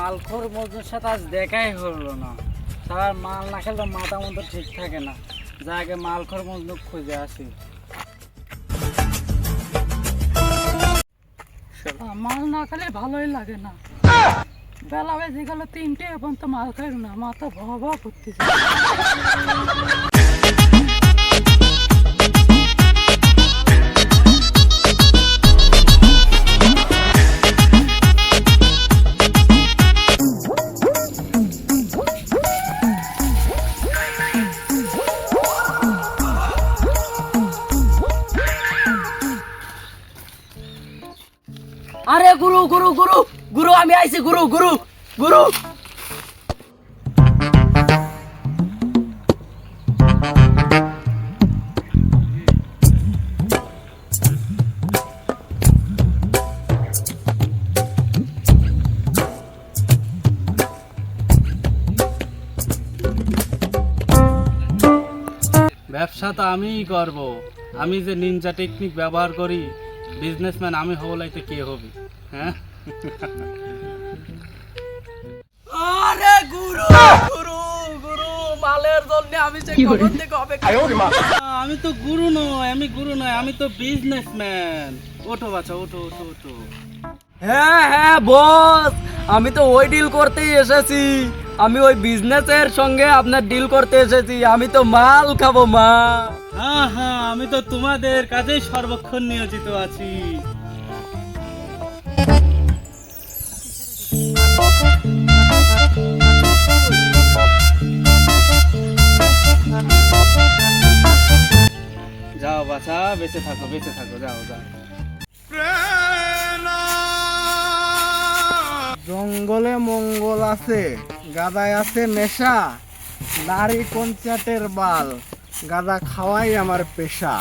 মালখোর মজনুর সাথে আজ দেখাই হলো না। তার মাল না খেলে মাথা মতো ঠিক থাকে না। যা আগে মালখোর মজনু খুঁজে আসি। মাল না খেলে ভালোই লাগে না। বেলা বেজে গেল 3টে, এখন তো মাল খাই না, মাথা ভয়া করতেছে। আরে গুরু গুরু গুরু গুরু আমি আইছি গুরু গুরু গুরু। ব্যবসা তো আমিই করব। আমি যে নিনজা টেকনিক ব্যবহার করি, বিজনেসম্যান আমি হবলাইতে কে হবে? হ্যাঁ, আরে গুরু গুরু গুরু মালের জন্য আমি যে কখন থেকে অপেক্ষা। আমি তো গুরু নই, আমি তো বিজনেসম্যান। ওঠো বাচ্চা, ওঠো ওঠো ওঠো। হ্যাঁ হ্যাঁ বস, আমি তো ওই ডিল করতেই এসেছি। আমি ওই বিজনেসের সঙ্গে আপনার ডিল করতে এসেছি। আমি তো মাল খাবো মাল। হ্যাঁ হ্যাঁ, আমি তো তোমাদের কাজেই সর্বক্ষণ নিয়োজিত আছি। যাও বাছা, বেঁচে থাকো বেঁচে থাকো, যাও যাও। জঙ্গলে মঙ্গল আছে, গাদায় আছে নেশা, নারী কঞ্চাটের বাল, গাদা খাওয়াই আমার পেশা।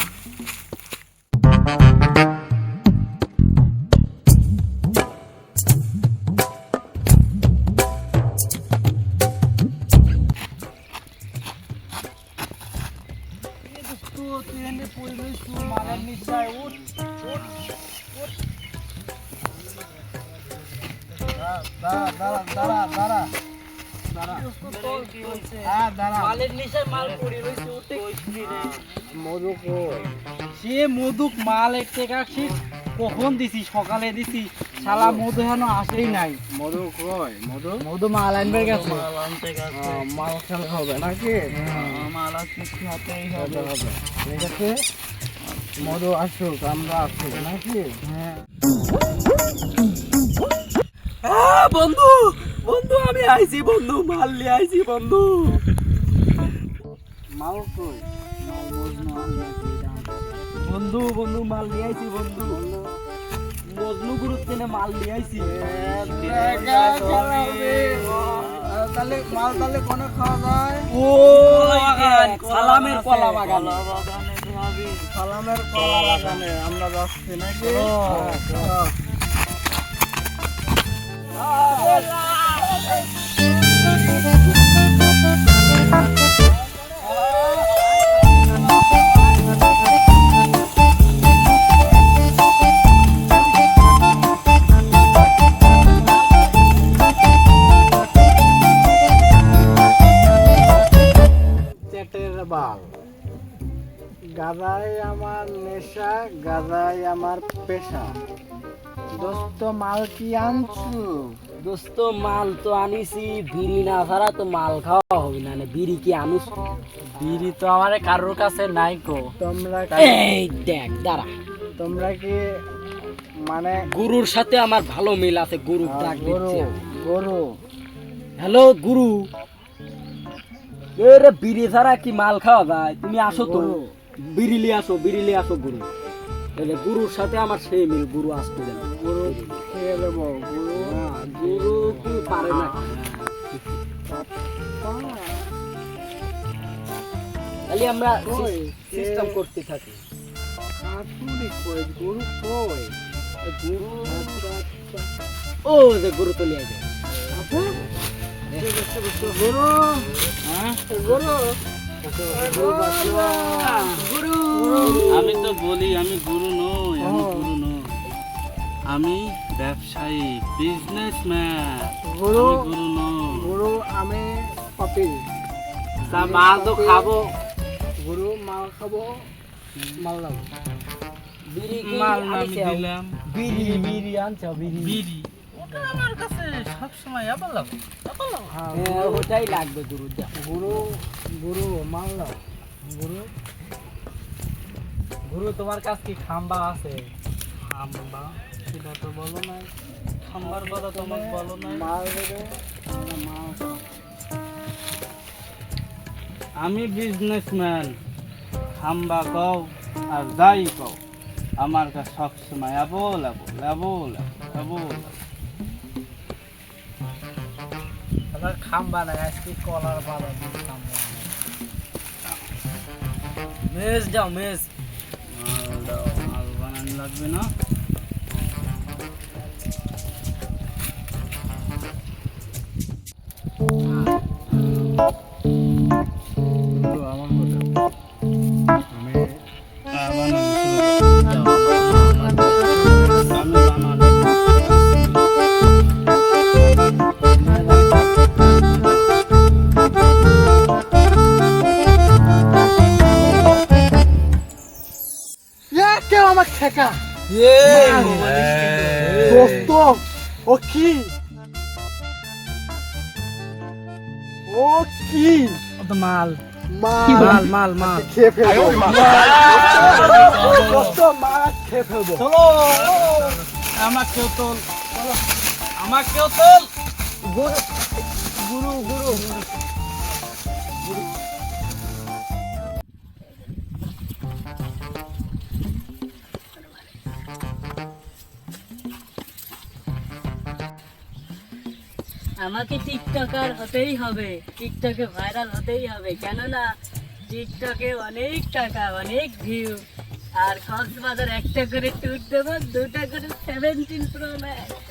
সে মধুক মাল একটা কখন দিছি? সকালে দিছি, শালা মধু এখনো আসেই নাই। মধু কই? মধু মধু মাল আনবে গেছে। মাল খেলা হবে নাকি? মাল আসছে হাতেই হবে হবে, ঠিক আছে। মধু আসুক, আমরা আসুক নাকি? হ্যাঁ বন্ধু বন্ধু আমি আইছি বন্ধু, মাল নিয়ে আইছি বন্ধু। মাল কই? মাল মজনু বন্ধু বন্ধু মাল নিয়ে আইছি বন্ধু। মজনু গুরুর তেনে মাল নিয়ে আইছি। তাহলে মাল তাহলে কোনে খাওয়া যায়? ও সালামের কলা বাগান। সালামের কলা বাগানে আমরা যাচ্ছি নাকি? চেটের বাল, গাদাই আমার নেশা, গাদাই আমার পেশা। দোস্ত মাল কি আনছু? দোস্ত মাল তো আনিছি, বিড়ি না ছাড়া তো মাল খাওয়া হবে না। বিড়ি কি আনুস? বিড়ি তো আমার কারোর কাছে নাই গো। তোমরা এই দেখ দাঁড়া, তোমরা কি মানে গুরুর সাথে আমার ভালো মিল আছে। গুরু ডাক গরু দিচ্ছে। গরু হ্যালো গুরু, এরে বিড়ি ছাড়া কি মাল খাওয়া যায়? তুমি আসো তো, গরু। বিড়িলি আসো গুরু। এলে গুরুর সাথে আমার সেই মিল, গুরু আসতে দেন। গরু খেয়ে দেবো। গরু গুরু কি পারে না? খালি আমরা কই? সিস্টেম করতে থাকি। কাকুরি কই? গরু কই? গুরু ও যে গুরু তো লিয়ে যায়। গরু হ্যাঁ, গরু গুরু আমি তো বলি আমি গুরু নই, আমি গুরু নই। আমি ব্যবসায়ী, বিজনেসম্যান। গুরু গুরু নই। গুরু আমি কপিল। তা মাল তো খাবো। গুরু মাল খাবো, মাল লাগবো। মাল আমি দিলাম। বিড়ি বিড়ি আনছো বিড়ি বিড়ি ওটা আমার কাছে সবসময় অ্যাভেলেবল। হ্যাঁ, ওটাই লাগবে গুরু গুরু গুরু মাল লাও। গুরু গুরু তোমার কাছে কি খাম্বা আছে? খাম্বা সেটা তো বলো নাই। খাম্বার কথা তোমাকে বলো নাই। মাল দেবে, আমরা মাল খাবো। আমি বিজনেসম্যান, খাম্বা কও আর যাই কও, আমার কাছে সবসময় অ্যাভেলেবল। আমার খাম্বা নাই, আজকে কলার বাবা দিয়ে খাম্বা মেজ যাও মেজ। মাল বানানো লাগবে না। গুরু আমার কথা, আমি বানানো শুরু করো। আমি বানানো কেউ আমার ঠেকা দোস্ত। ও কি মাল মাল মাল মাল খেয়ে ফেলবো দোস্ত, মাল খেয়ে ফেলবো। চলো আমাকেও তোল, আমাকেও তোল। গুরু গুরু আমাকে টিকটকার হতেই হবে, টিকটকে ভাইরাল হতেই হবে, কেননা টিকটকে অনেক টাকা, অনেক ভিউ। আর কক্সবাজার একটা করে ট্যুর দেবো, 2টা করে 17 প্রো ম্যাক্স।